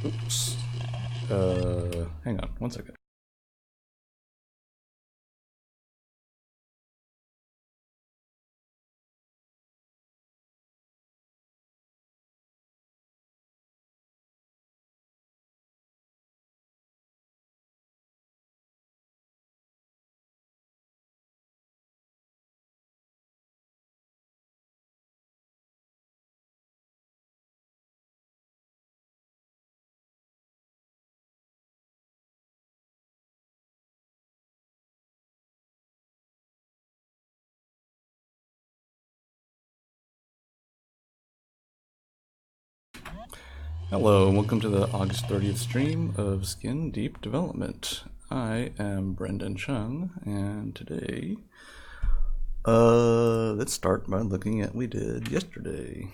Oops. Hang on, 1 second. Hello, and welcome to the August 30th stream of Skin Deep Development. I am Brendan Chung, and today, let's start by looking at what we did yesterday.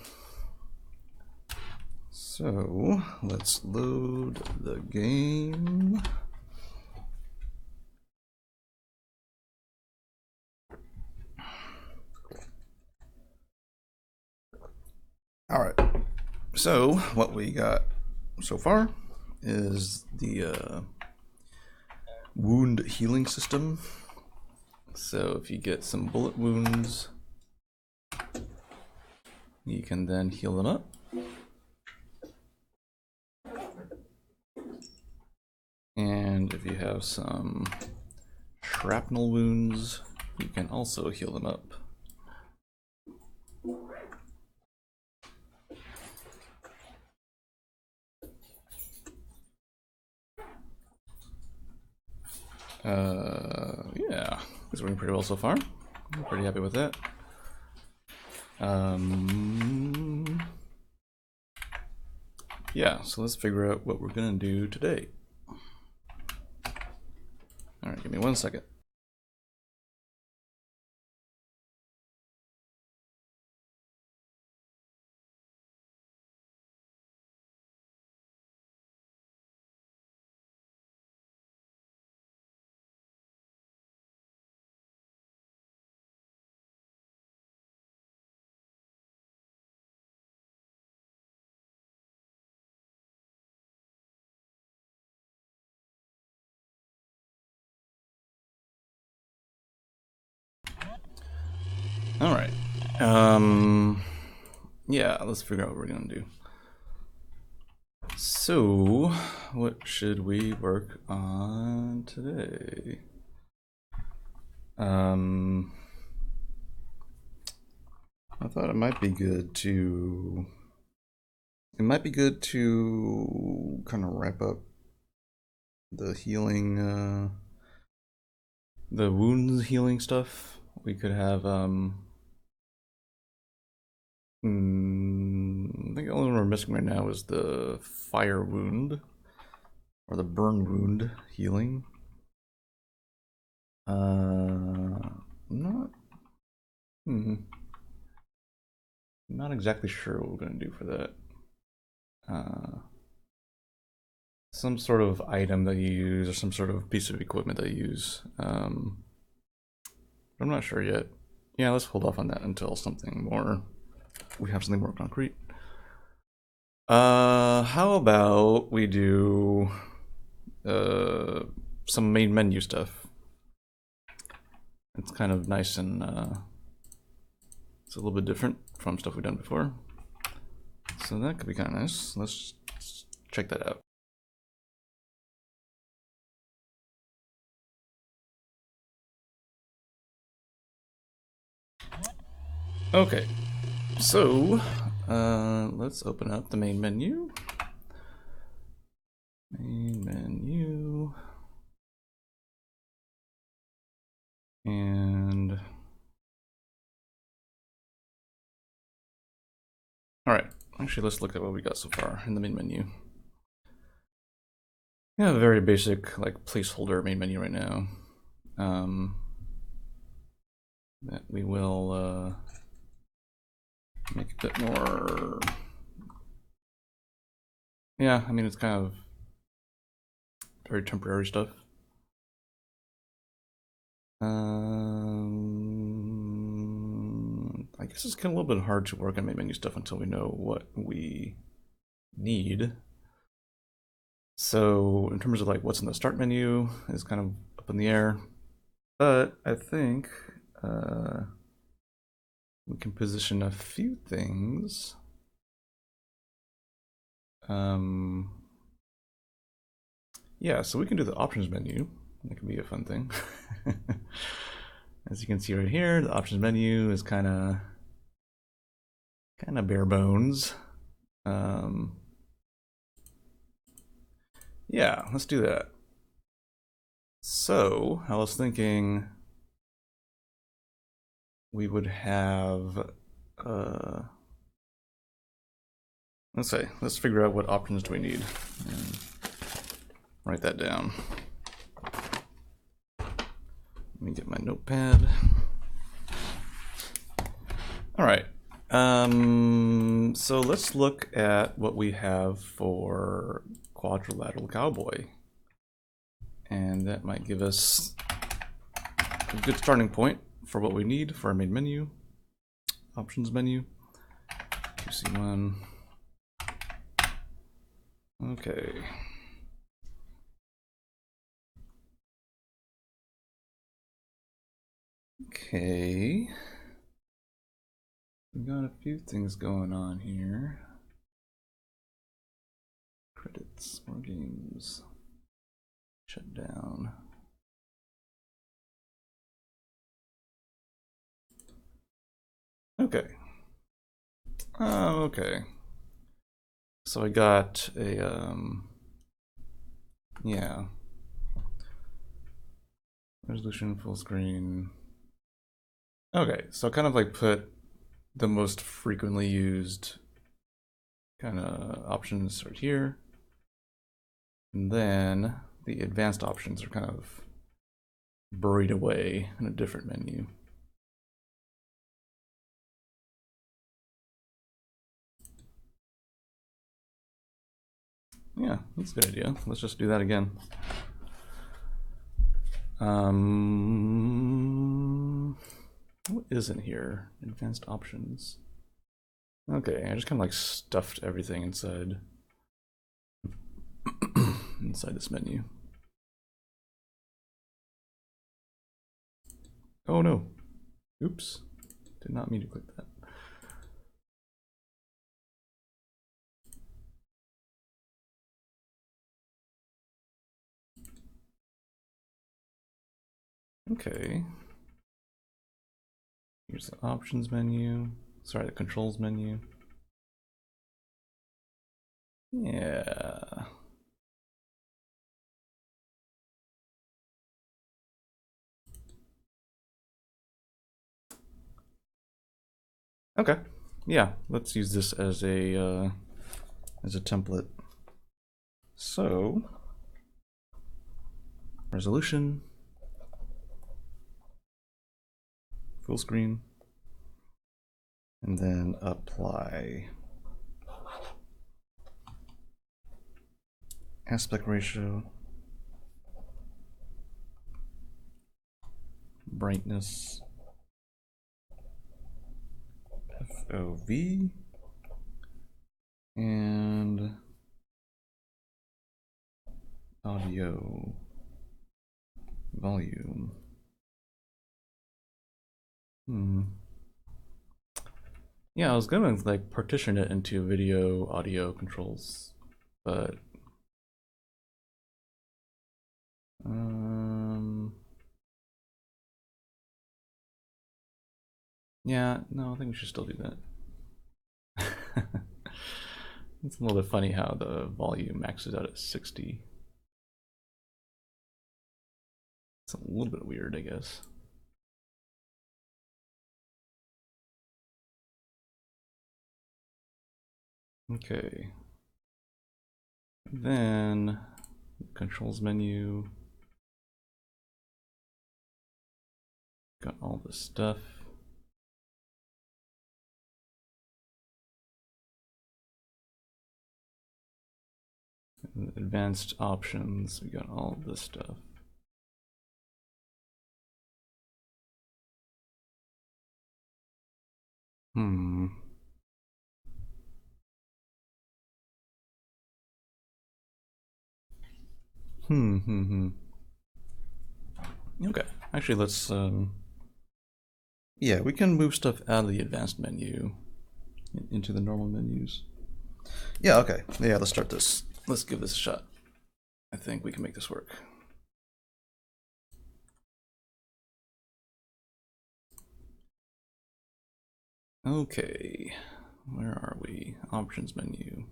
So, let's load the game. Alright, so what we got so far is the wound healing system. So if you get some bullet wounds, you can then heal them up. And if you have some shrapnel wounds, you can also heal them up. Yeah, it's working pretty well so far. I'm pretty happy with that. Yeah, so let's figure out what we're gonna do today. Alright, give me 1 second. Alright. Yeah, let's figure out what we're gonna do. So, what should we work on today? I thought it might be good to kind of wrap up the healing, the wounds healing stuff. We could have I think the only one we're missing right now is the fire wound or the burn wound healing. Not not exactly sure what we're gonna do for that. Some sort of item that you use or some sort of piece of equipment that you use. I'm not sure yet. Yeah, let's hold off on that until we have something more concrete. How about we do some main menu stuff? It's kind of nice and it's a little bit different from stuff we've done before. So that could be kind of nice. Let's check that out. Okay, so let's open up the main menu. Main menu. And alright, actually let's look at what we got so far in the main menu. We have a very basic like placeholder main menu right now. That we will make a bit more. Yeah, I mean it's kind of very temporary stuff. I guess it's kind of a little bit hard to work on main menu stuff until we know what we need. So in terms of like what's in the start menu is kind of up in the air, but I think we can position a few things. Yeah, so we can do the options menu. That could be a fun thing. As you can see right here, the options menu is kind of bare bones. Yeah, let's do that. So I was thinking we would have, let's figure out what options do we need. And write that down. Let me get my notepad. All right. So let's look at what we have for quadrilateral cowboy. And that might give us a good starting point for what we need for our main menu. Options menu. QC1. Okay. Okay. We got a few things going on here. Credits, more games. Shut down. Okay. Okay. So I got a, yeah. Resolution, full screen. Okay, so kind of like put the most frequently used kind of options right here. And then the advanced options are kind of buried away in a different menu. Yeah, that's a good idea. Let's just do that again. What is in here? Advanced options. Okay, I just kind of like stuffed everything inside inside this menu. Oh no. Oops. Did not mean to click that. Okay. Here's the options menu. Sorry, the controls menu. Yeah. Okay. Yeah, let's use this as a template. So, resolution, full screen, and then apply. Aspect ratio, brightness, FOV, and audio volume. Yeah, I was gonna like partition it into video, audio controls, but yeah, no, I think we should still do that. It's a little bit funny how the volume maxes out at 60. It's a little bit weird, I guess. Okay. Then controls menu. Got all this stuff. Advanced options, we got all this stuff. Okay, actually let's, yeah, we can move stuff out of the advanced menu into the normal menus. Yeah, okay, yeah, let's start this. Let's give this a shot. I think we can make this work. Okay, where are we? Options menu.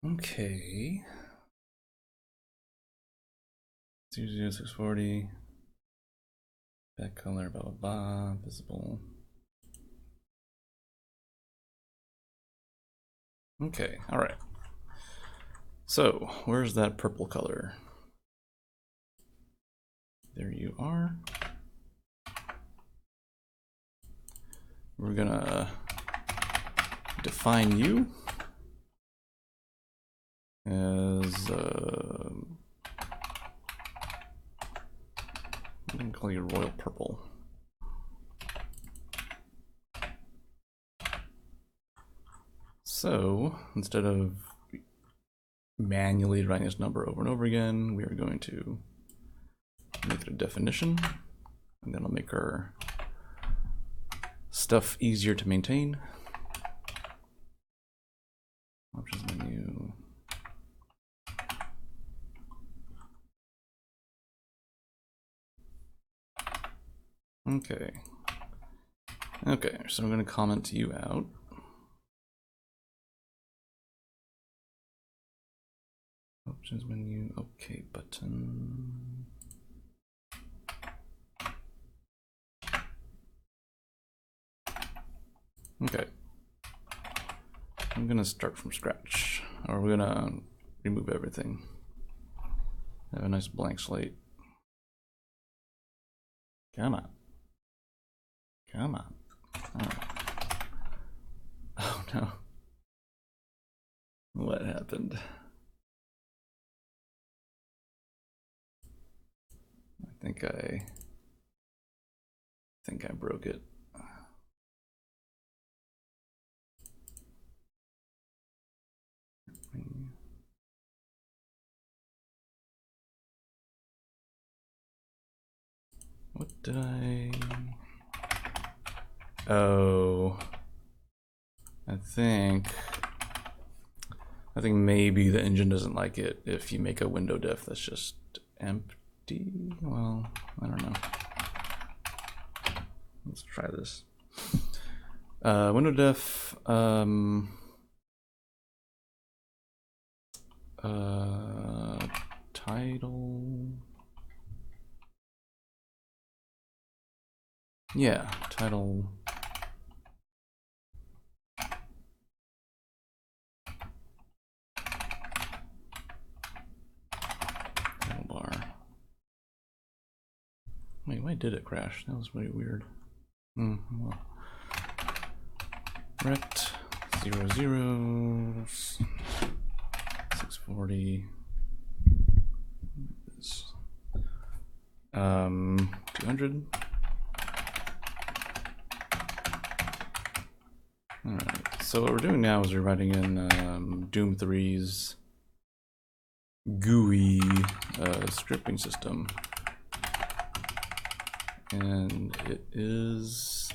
Okay. 00640. Back color, blah, blah, blah. Visible. Okay, alright. So, where's that purple color? There you are. We're gonna define you as I'm gonna call you royal purple. So instead of manually writing this number over and over again, we are going to make it a definition, and then I'll make our stuff easier to maintain. Options menu. Okay. Okay, so I'm going to comment you out. Options menu, okay button. Okay. I'm going to start from scratch, or we're going to remove everything. Have a nice blank slate. Come on. Come on. Right. Oh no. What happened? I think I broke it. What did I... Oh, I think maybe the engine doesn't like it if you make a window diff that's just empty. Well, I don't know. Let's try this. Window diff. Title. Yeah, title. Title bar. Wait, why did it crash? That was really weird. Well. Rect 00 640. 200. Alright, so what we're doing now is we're writing in Doom 3's GUI scripting system. And it is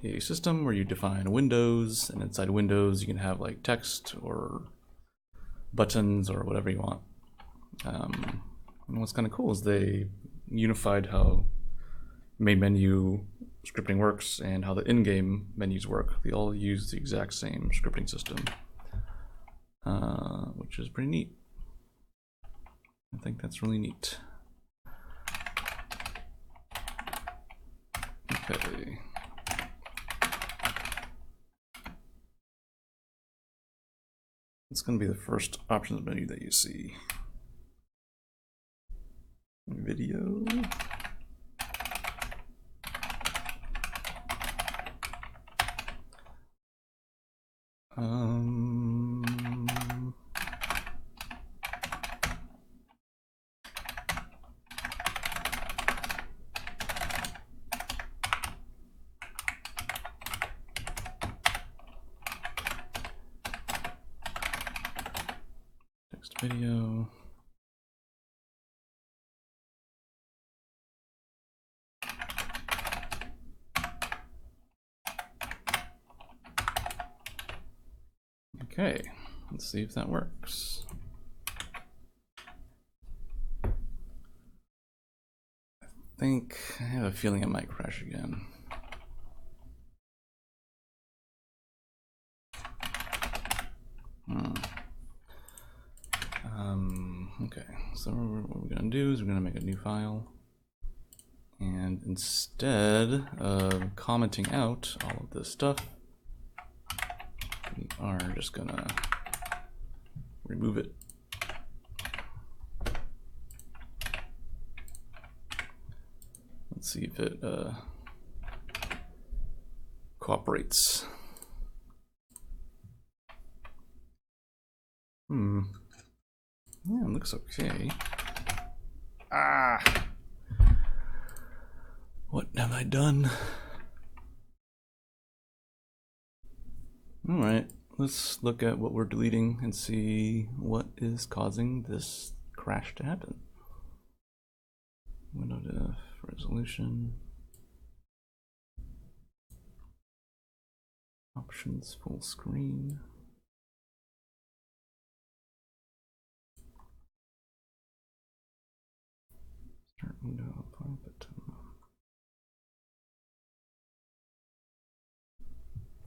a system where you define windows, and inside windows you can have like text or buttons or whatever you want. And what's kind of cool is they unified how main menu scripting works and how the in-game menus work. They all use the exact same scripting system, which is pretty neat. I think that's really neat. Okay. It's going to be the first options menu that you see. Video. Text video. Okay, let's see if that works. I have a feeling it might crash again. Okay, so what we're gonna do is we're gonna make a new file, and instead of commenting out all of this stuff, we are just gonna remove it. Let's see if it cooperates. Yeah, it looks okay. Ah! What have I done? Alright, let's look at what we're deleting and see what is causing this crash to happen. Window diff, resolution, options, full screen. Start window, apply button.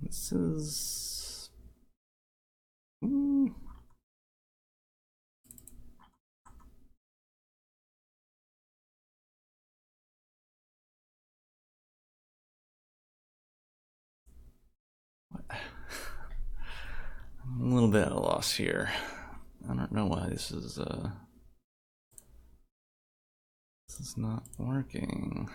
This is... What? I'm a little bit at a loss here. I don't know why this is not working.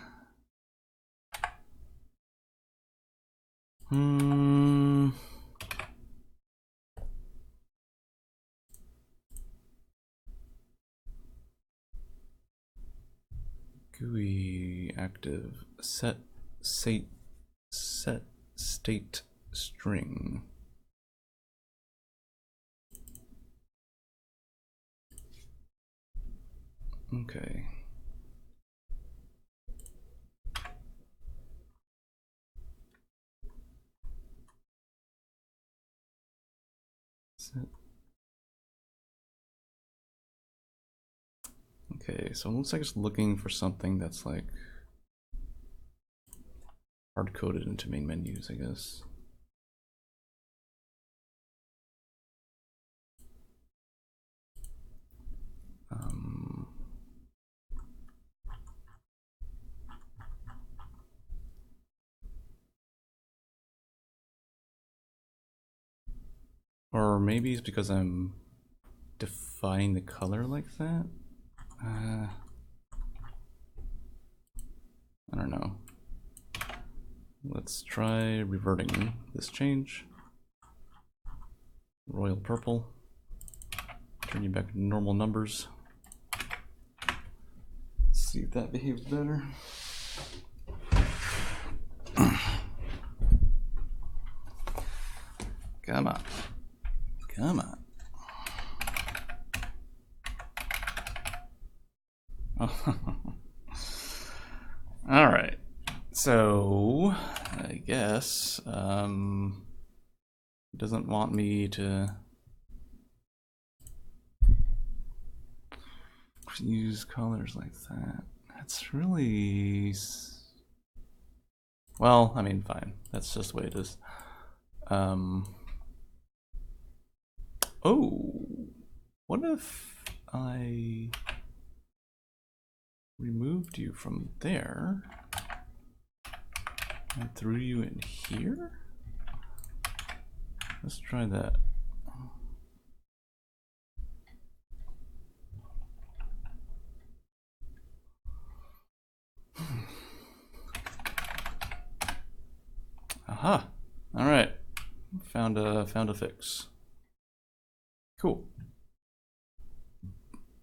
GUI active set state string. Okay. Set. Okay, so it looks like it's looking for something that's like hard coded into main menus, I guess. Or maybe it's because I'm defining the color like that. I don't know. Let's try reverting this change. Royal purple. Turn you back to normal numbers. See if that behaves better. Come on. Come on. All right. So I guess it doesn't want me to use colors like that. That's really... Well, I mean, fine. That's just the way it is. Oh, what if I removed you from there and threw you in here? Let's try that. Aha! All right, found a fix. Cool.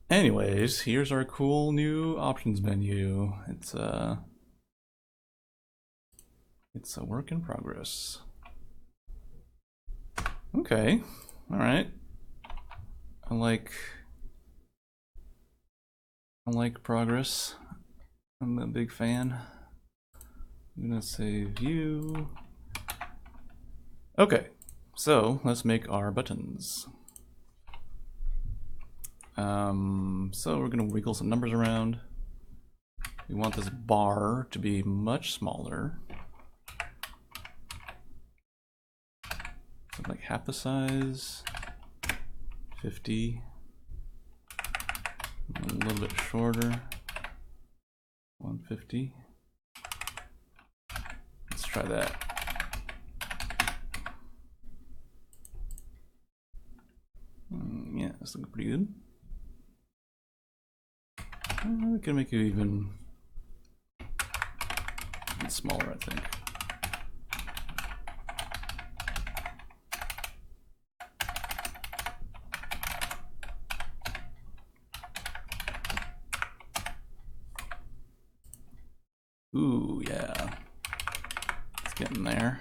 Anyways, here's our cool new options menu. It's a work in progress. Okay, all right. I like progress. I'm a big fan. I'm gonna say view. Okay, so let's make our buttons. So we're gonna wiggle some numbers around. We want this bar to be much smaller. Something like half the size, 50, a little bit shorter, 150. Let's try that. Yeah, that's looking pretty good. We can make it even smaller, I think. Ooh, yeah. It's getting there.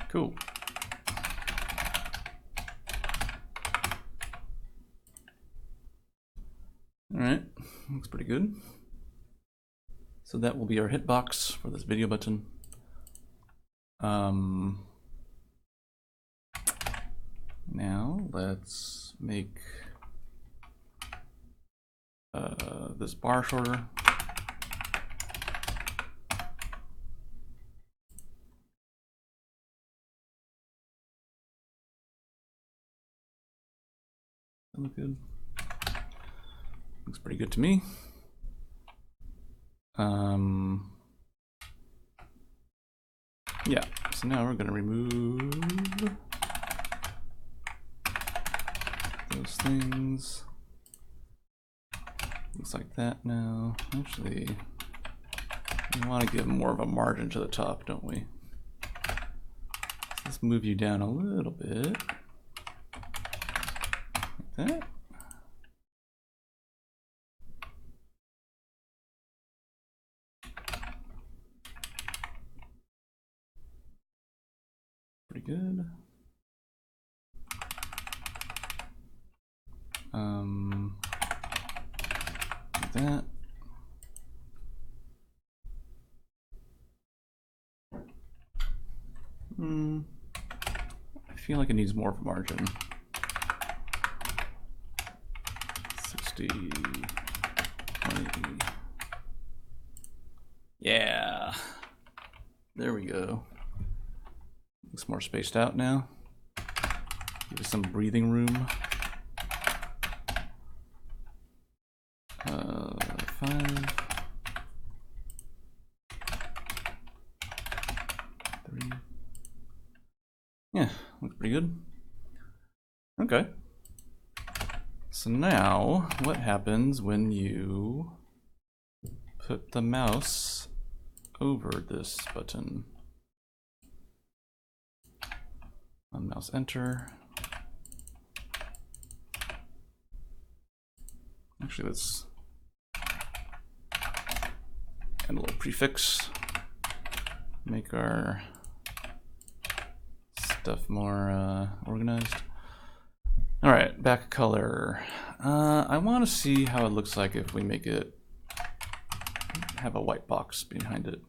Cool. All right, looks pretty good. So that will be our hitbox for this video button. Now let's make this bar shorter. That look good. Looks pretty good to me. Yeah, so now we're gonna remove those things. Looks like that now. Actually, we want to give more of a margin to the top, don't we? So let's move you down a little bit. Like that. Pretty good. Like that. I feel like it needs more of a margin. 60, 20. Yeah. There we go. Looks more spaced out now. Give it some breathing room. 5, 3. Yeah, looks pretty good. Okay. So now, what happens when you put the mouse over this button? On mouse enter. Actually, let's add a little prefix. Make our stuff more organized. All right, back color. I want to see how it looks like if we make it have a white box behind it.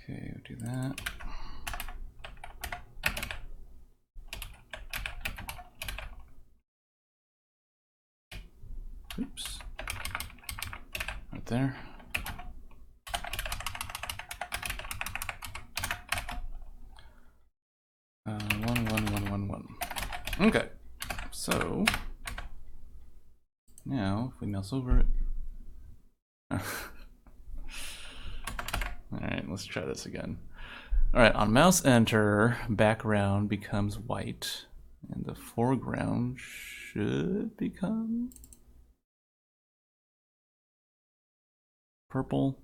Okay, we'll do that. Oops. Right there. One. Okay. So now if we mouse over it. All right, let's try this again. All right, on mouse enter, background becomes white, and the foreground should become purple.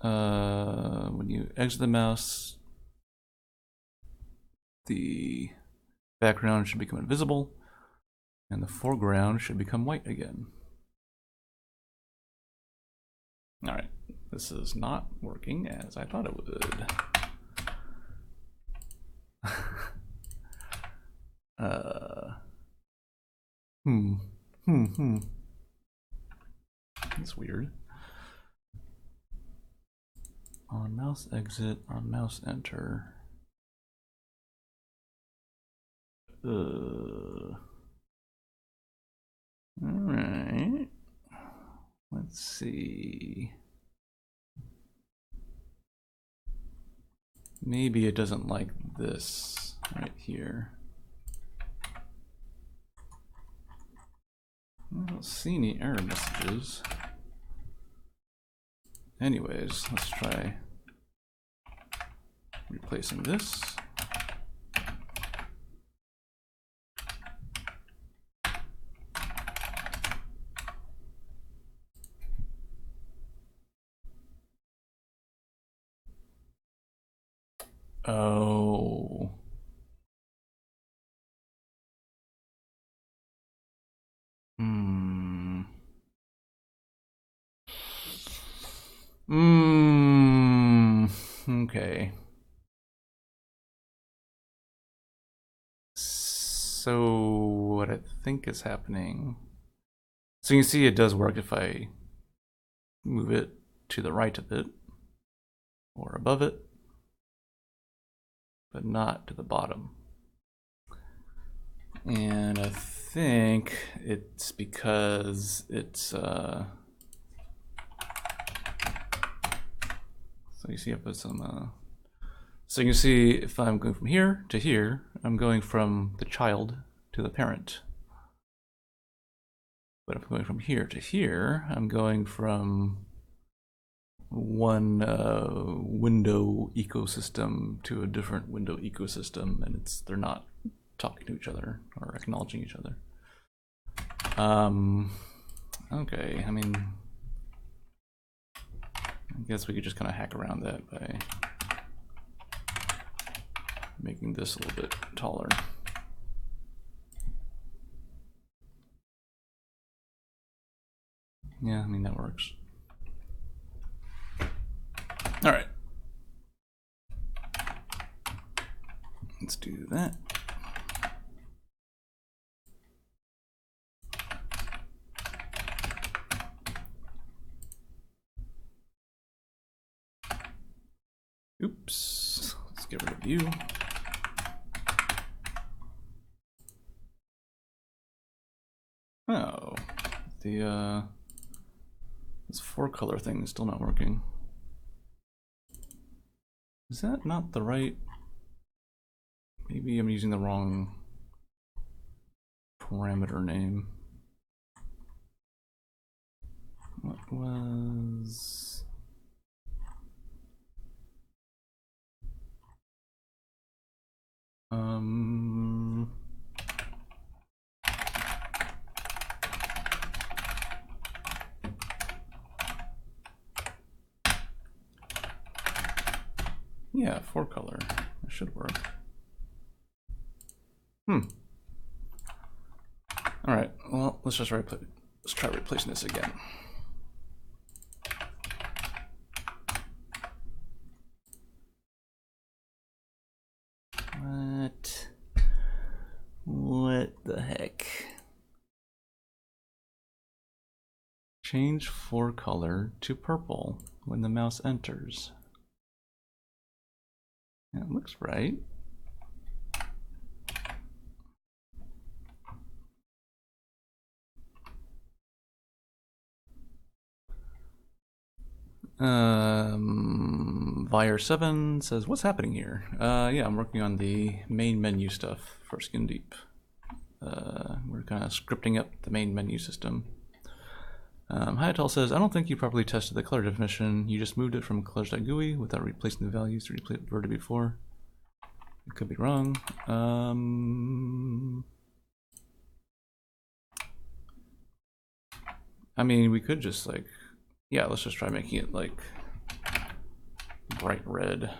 When you exit the mouse, the background should become invisible, and the foreground should become white again. All right, this is not working as I thought it would. That's weird. On mouse exit, on mouse enter. All right. Let's see. Maybe it doesn't like this right here. I don't see any error messages. Anyways, let's try replacing this. Oh. Okay. So what I think is happening. So you can see it does work if I move it to the right a bit or above it, but not to the bottom. And I think it's because it's so you see I put some so you can see if I'm going from here to here, I'm going from the child to the parent. But if I'm going from here to here, I'm going from one window ecosystem to a different window ecosystem, and they're not talking to each other or acknowledging each other. Okay, I mean, I guess we could just kind of hack around that by making this a little bit taller. Yeah, I mean, that works. All right. Let's do that. Oops. Let's get rid of you. Oh, this 4-color thing is still not working. Is that not the right? Maybe I'm using the wrong parameter name. What was... Yeah, 4-color. That should work. All right. Well, let's try replacing this again. What the heck? Change 4-color to purple when the mouse enters. Yeah, it looks right. Vire7 says, what's happening here? Yeah, I'm working on the main menu stuff for Skin Deep. We're kind of scripting up the main menu system. Hayatal says, I don't think you properly tested the color definition. You just moved it from colors.gui without replacing the values to reverted before. It could be wrong. I mean, we could just like, yeah, let's just try making it like bright red.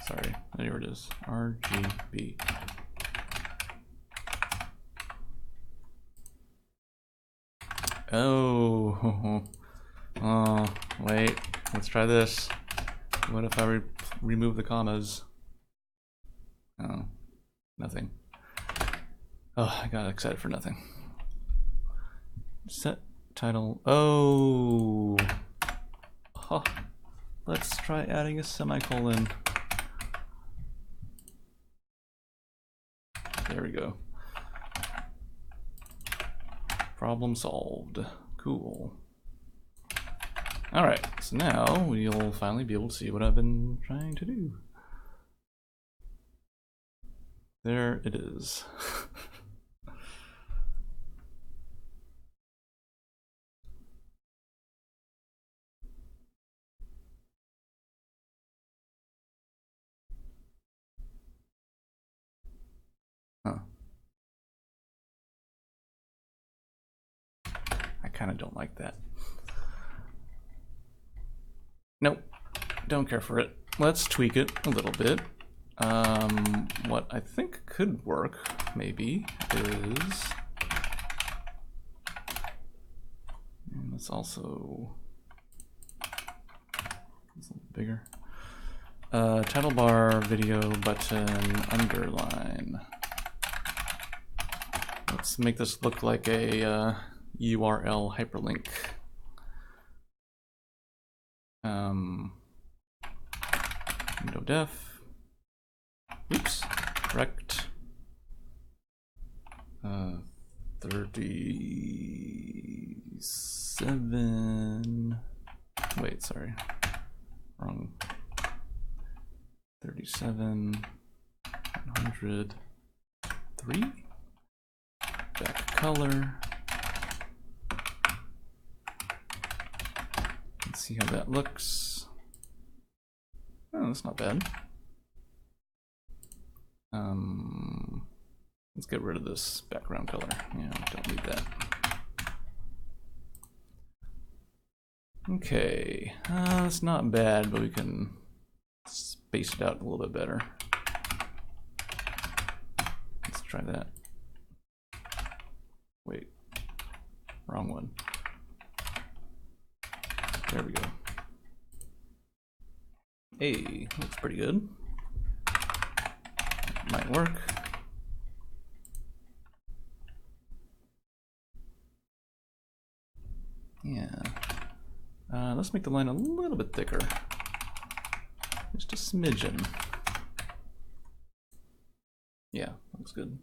Sorry, there it is. RGB. Oh, oh, wait. Let's try this. What if I remove the commas? Oh, nothing. Oh, I got excited for nothing. Set title. Oh. Huh. Let's try adding a semicolon. There we go. Problem solved. Cool. All right, so now we'll finally be able to see what I've been trying to do. There it is. Huh. I kind of don't like that. Nope, don't care for it. Let's tweak it a little bit. What I think could work, maybe, is... And let's also... It's a little bigger. Title bar, video button, underline. Let's make this look like a URL hyperlink. Window def. Oops, correct. 37. Wait, sorry. Wrong. 37. 103. Back color. Let's see how that looks. Oh, that's not bad. Let's get rid of this background color. Yeah, don't need that. Okay, that's not bad, but we can space it out a little bit better. Let's try that. Wait, wrong one. There we go. Hey, looks pretty good. Might work. Yeah. Let's make the line a little bit thicker. Just a smidgen. Yeah, looks good.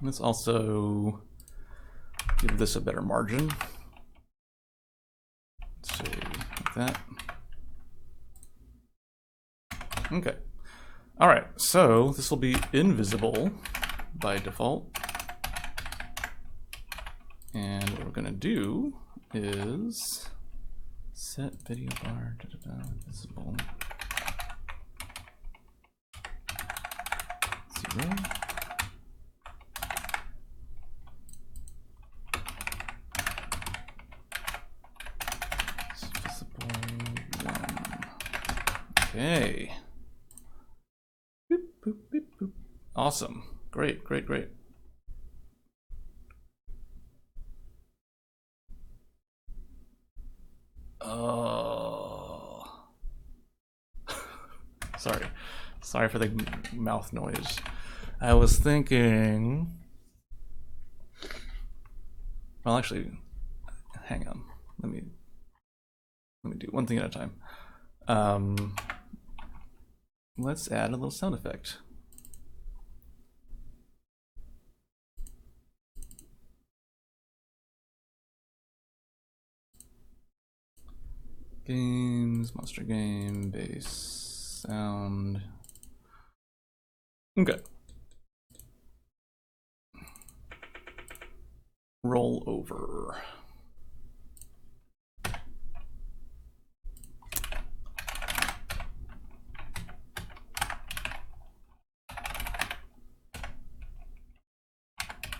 Let's also give this a better margin. Let's say like that. Okay. All right, so this will be invisible by default. And what we're gonna do is set video bar visible 0. Visible 1. Okay. Boop, boop, boop, boop. Awesome. Great, great, great. Oh. Sorry for the mouth noise. I was thinking... Well, actually, hang on. Let me do one thing at a time. Let's add a little sound effect. Games, monster game, bass, sound. Okay. Roll over.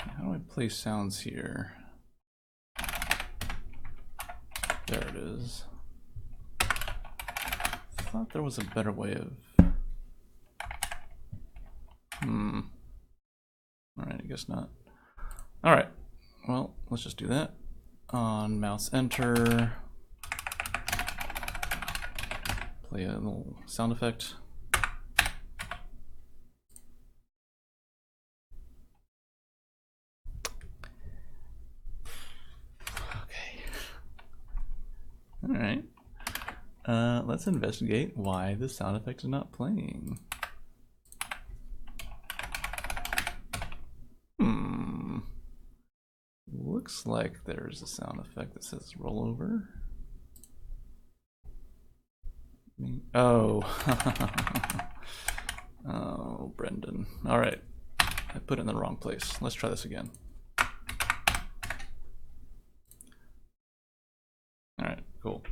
How do I place sounds here? There it is. thought there was a better way of... Alright, I guess not. Alright, well, let's just do that. On mouse enter. Play a little sound effect. Okay. Alright. Let's investigate why the sound effect is not playing. Looks like there's a sound effect that says rollover. Oh. Oh, Brendan. All right. I put it in the wrong place. Let's try this again. All right, cool.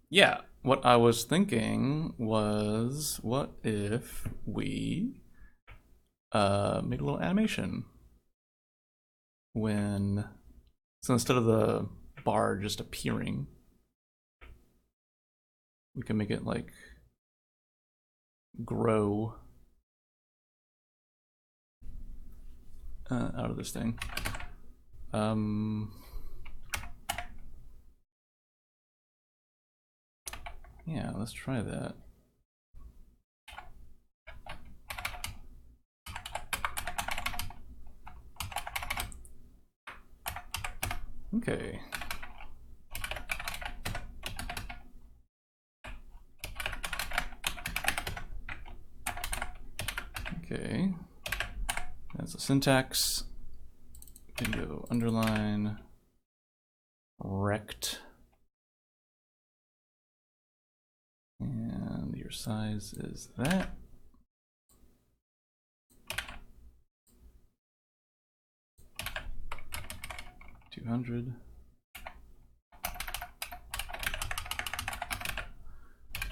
Yeah, what I was thinking was, what if we made a little animation when, so instead of the bar just appearing, we can make it like grow out of this thing. Yeah, let's try that. Okay. Okay. That's the syntax. Can go underline rect. And your size is that. $200.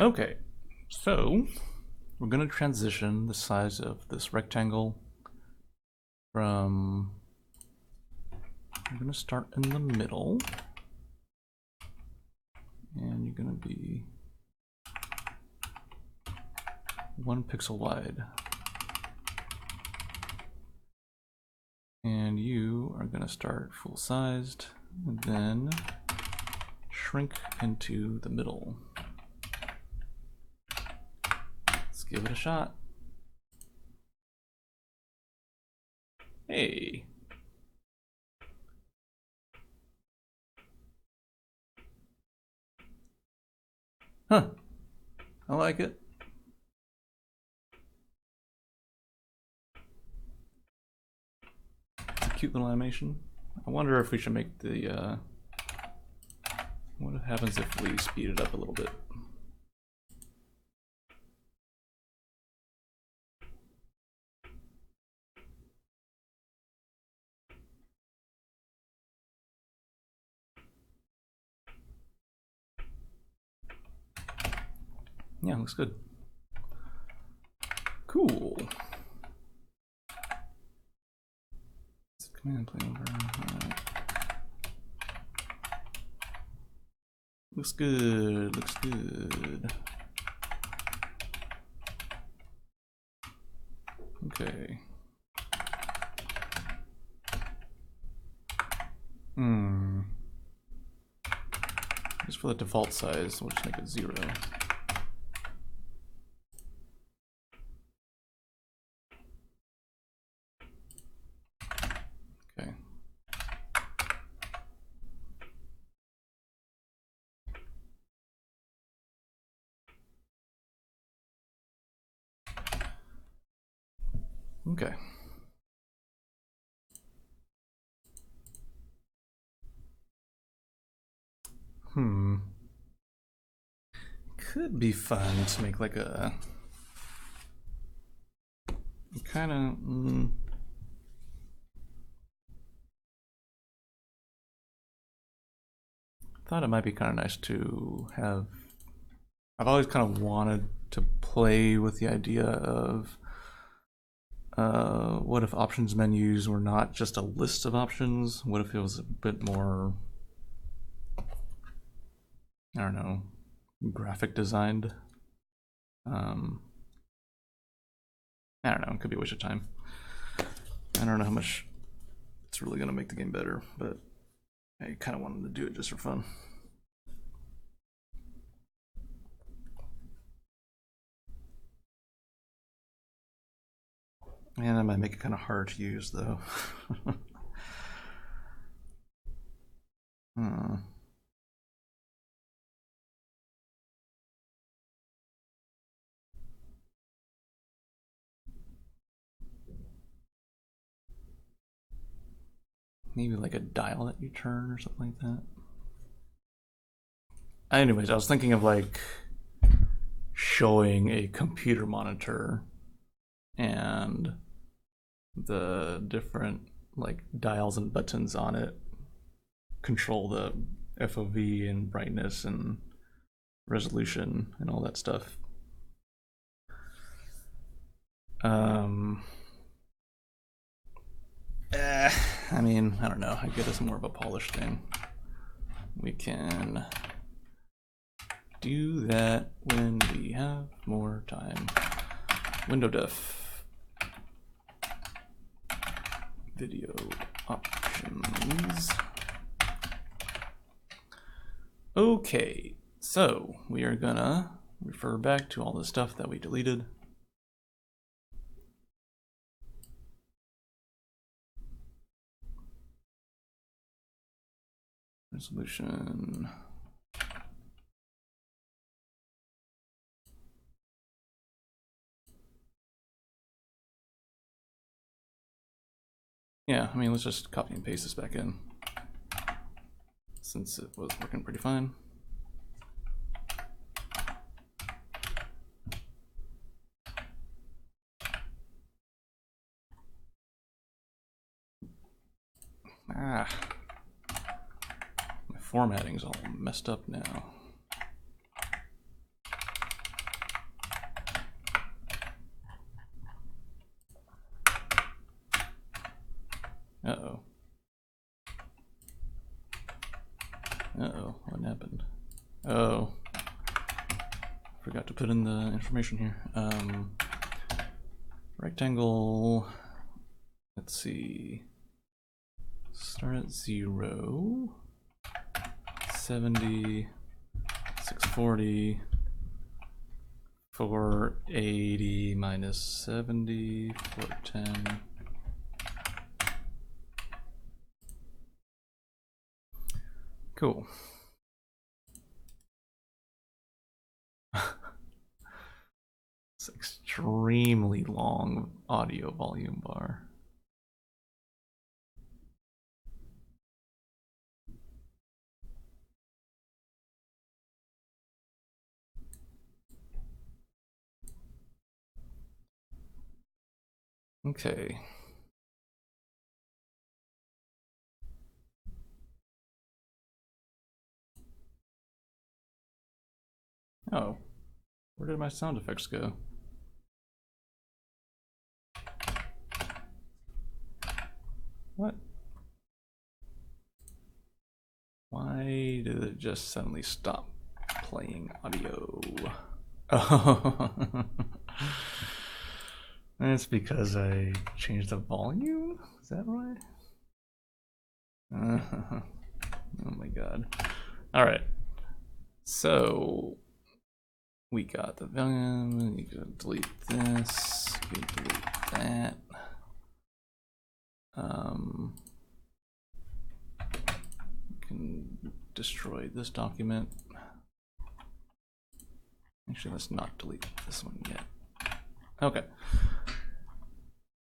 Okay, so we're going to transition the size of this rectangle from, I'm going to start in the middle, and you're going to be 1 pixel wide. And you are going to start full sized, and then shrink into the middle. Let's give it a shot. Hey. Huh. I like it. It's a cute little animation. I wonder if we should make the, what happens if we speed it up a little bit? Yeah, looks good. Cool. It's a command plane over. Right. Looks good, looks good. Okay. Just for the default size, we'll just make it 0. Okay. Okay. Could be fun to make like a kind of thought it might be kind of nice to have. I've always kind of wanted to play with the idea of What if options menus were not just a list of options? What if it was a bit more, I don't know, graphic designed? I don't know, it could be a waste of time. I don't know how much it's really gonna make the game better, but I kind of wanted to do it just for fun. And I might make it kind of hard to use though. Maybe like a dial that you turn or something like that. Anyways, I was thinking of like showing a computer monitor and the different like dials and buttons on it control the FOV and brightness and resolution and all that stuff. I mean, I don't know. I get this more of a polished thing. We can do that when we have more time. Window def. Video options. Okay, so we are gonna refer back to all the stuff that we deleted. Resolution. Yeah, I mean, let's just copy and paste this back in since it was working pretty fine. My formatting's all messed up now. Uh-oh. Uh-oh, what happened? Oh. Forgot to put in the information here. Rectangle, let's see. Start at 0, 70, 640, 480 minus 70, 410. Cool. It's extremely long audio volume bar. Okay. Oh, where did my sound effects go? What? Why did it just suddenly stop playing audio? Oh, that's because I changed the volume? Is that right? Oh my god. All right. So we got the volume. You can delete this. You can delete that. You can destroy this document. Actually, let's not delete this one yet. Okay.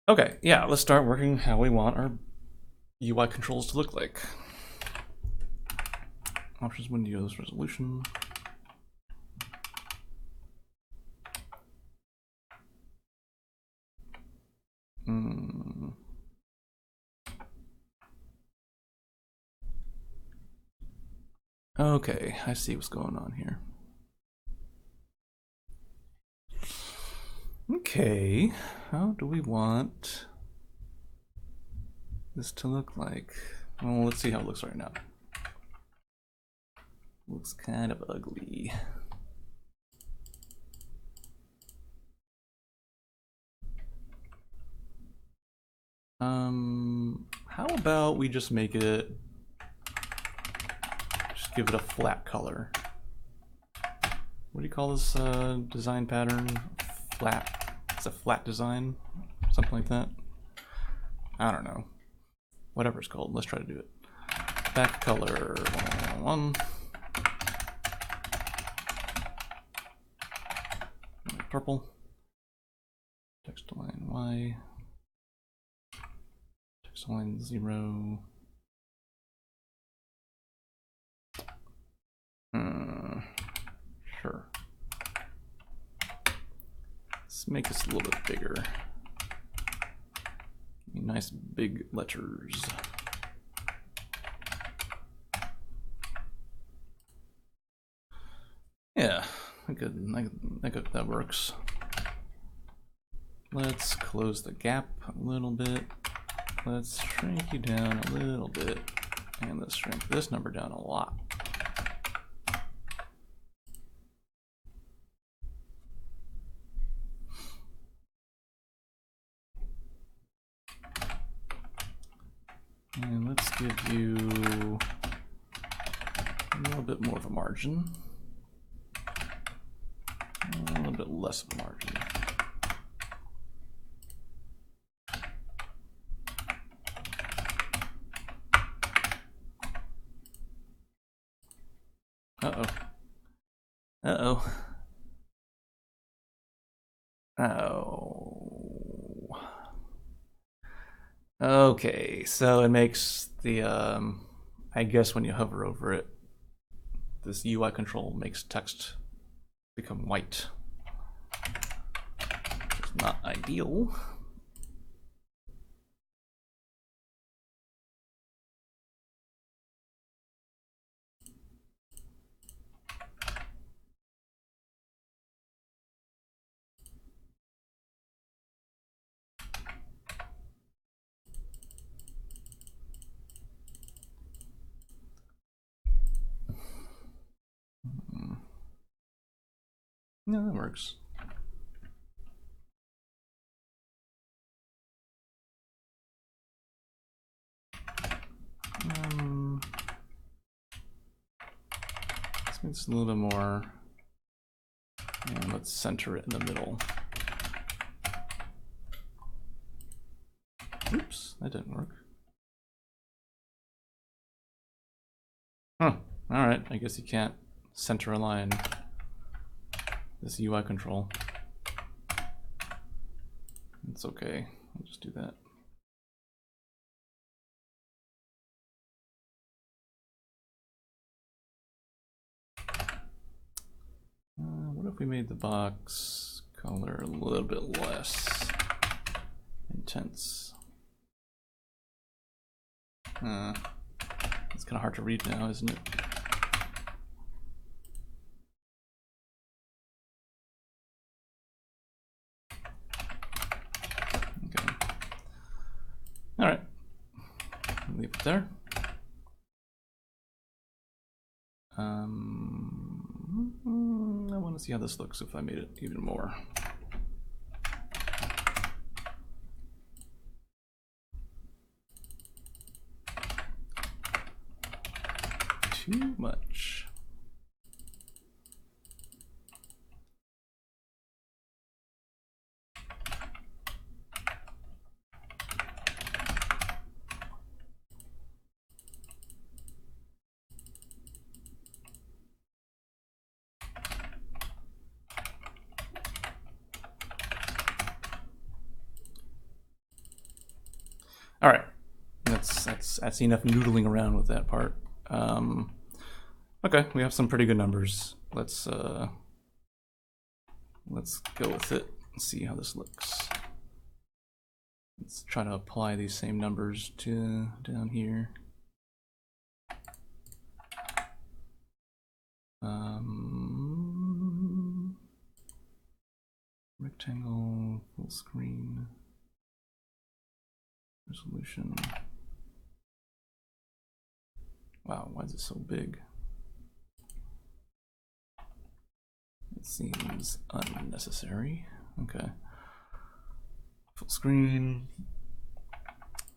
Okay, yeah, let's start working how we want our UI controls to look like. Options, windows, resolution. Okay, I see what's going on here. Okay, how do we want this to look like? Well, let's see how it looks right now. Looks kind of ugly. How about we just make it, just give it a flat color. What do you call this design pattern? Flat. It's a flat design, something like that. I don't know. Whatever it's called. Let's try to do it. Back color 1. Purple. Text align Y. Text align 0. Sure. Let's make this a little bit bigger. Nice big letters. Yeah, that works. Let's close the gap a little bit. Let's shrink you down a little bit. And let's shrink this number down a lot. And let's give you a little bit more of a margin. A little bit less of a margin. Uh-oh. Uh-oh. Oh. Okay, so it makes the, I guess when you hover over it, this UI control makes text become white. Which is not ideal. No, that works. Let's make this a little bit more, and let's center it in the middle. Oops, that didn't work. Huh, alright, I guess you can't center align this UI control. It's okay, I'll just do that. What if we made the box color a little bit less intense? It's kind of hard to read now, isn't it? Okay. All right. Leave it there. I want to see how this looks if I made it even more. Too much. All right, that's enough noodling around with that part. Okay, we have some pretty good numbers. Let's go with it and see how this looks. Let's try to apply these same numbers to down here. Rectangle full screen. Resolution. Wow, why is it so big? It seems unnecessary. Okay. Full screen.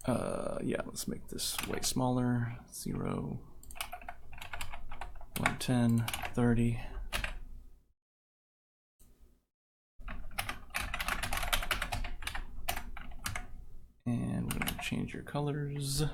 Yeah, let's make this way smaller. 0, 110, 30. And we're going to change your colors.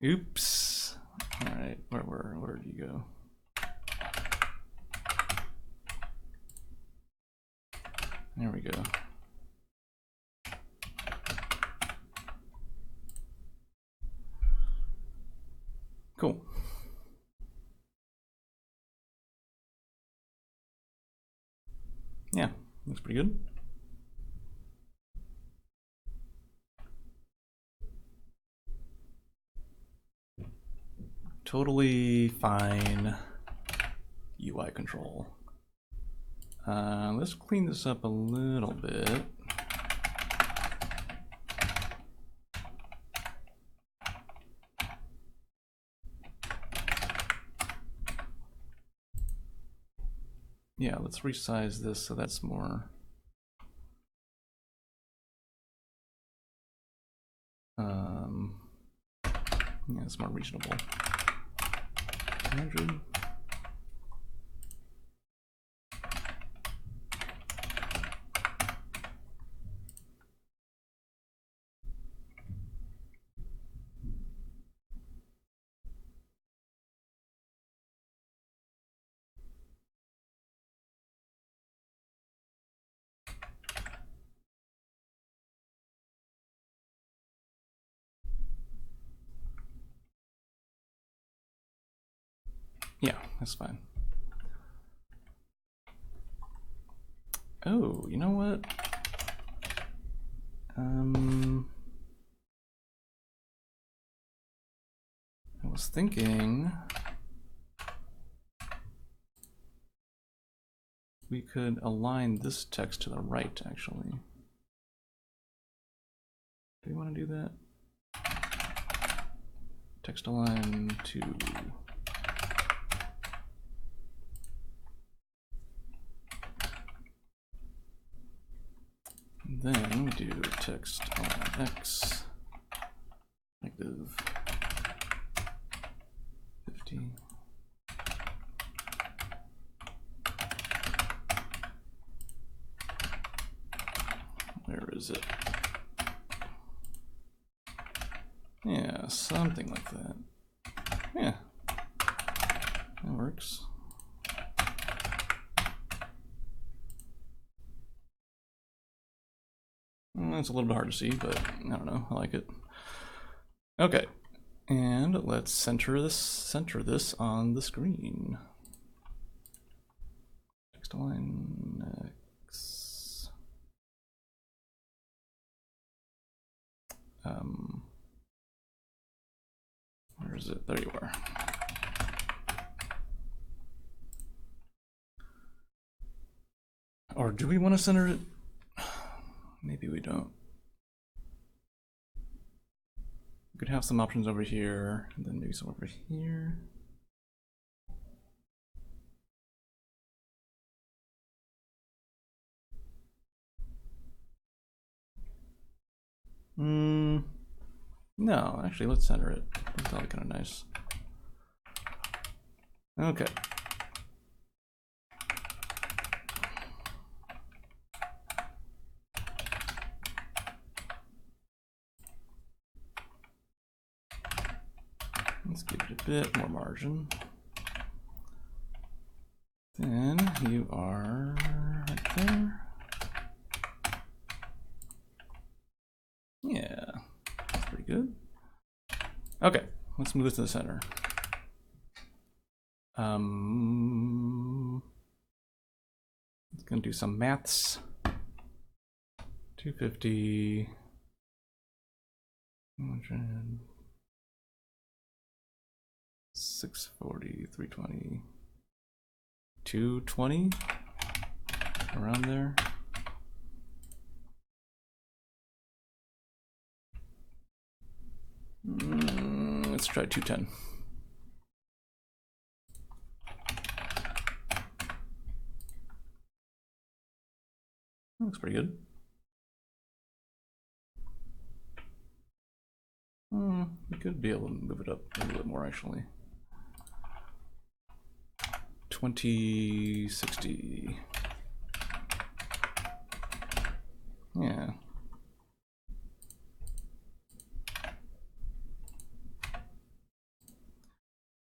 Oops. All right, where do you go? There we go. Cool. Yeah, looks pretty good. Totally fine UI control. Let's clean this up a little bit. Yeah, let's resize this so that's more yeah, it's more reasonable. 100. Yeah, that's fine. Oh, you know what? I was thinking we could align this text to the right, actually. Do we want to do that? Text align to... Then we do text on X, negative 50. Where is it? Yeah, something like that. Yeah, that works. It's a little bit hard to see, but I don't know, I like it. Okay, and let's center this on the screen. Text align X. Where is it? There you are. Or do we want to center it? Maybe we don't. We could have some options over here, and then maybe some over here. No, actually, let's center it. That's probably kind of nice. Okay. Let's give it a bit more margin. Then you are right there. Yeah, that's pretty good. Okay, let's move this to the center. It's gonna do some maths. 250. 100. 640, 320, 220, around there. Let's try 210. Looks pretty good. We could be able to move it up a little bit more actually. 2060. Yeah.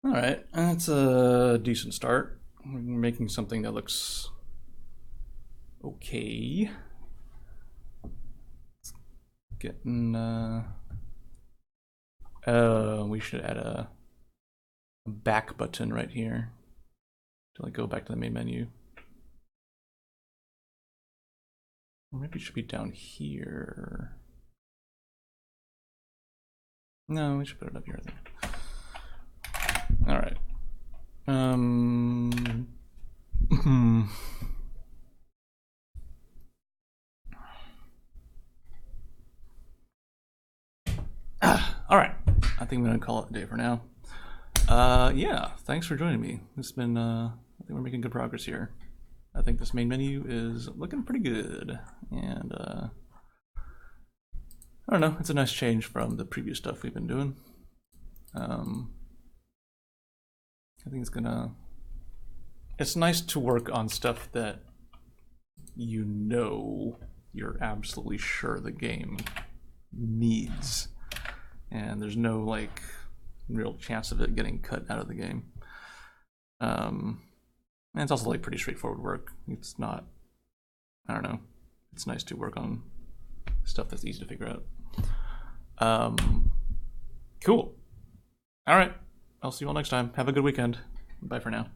All right, that's a decent start. We're making something that looks okay. It's getting we should add a back button right here to like go back to the main menu. Or maybe it should be down here. No, we should put it up here, I think. All right. All right. I think I'm gonna call it a day for now. Yeah, thanks for joining me. It's been, I think we're making good progress here. I think this main menu is looking pretty good, and I don't know, it's a nice change from the previous stuff we've been doing. I think it's nice to work on stuff that you know you're absolutely sure the game needs, and there's no like real chance of it getting cut out of the game. And it's also like pretty straightforward work. It's not, I don't know, it's nice to work on stuff that's easy to figure out. Cool. All right, I'll see you all next time. Have a good weekend. Bye for now.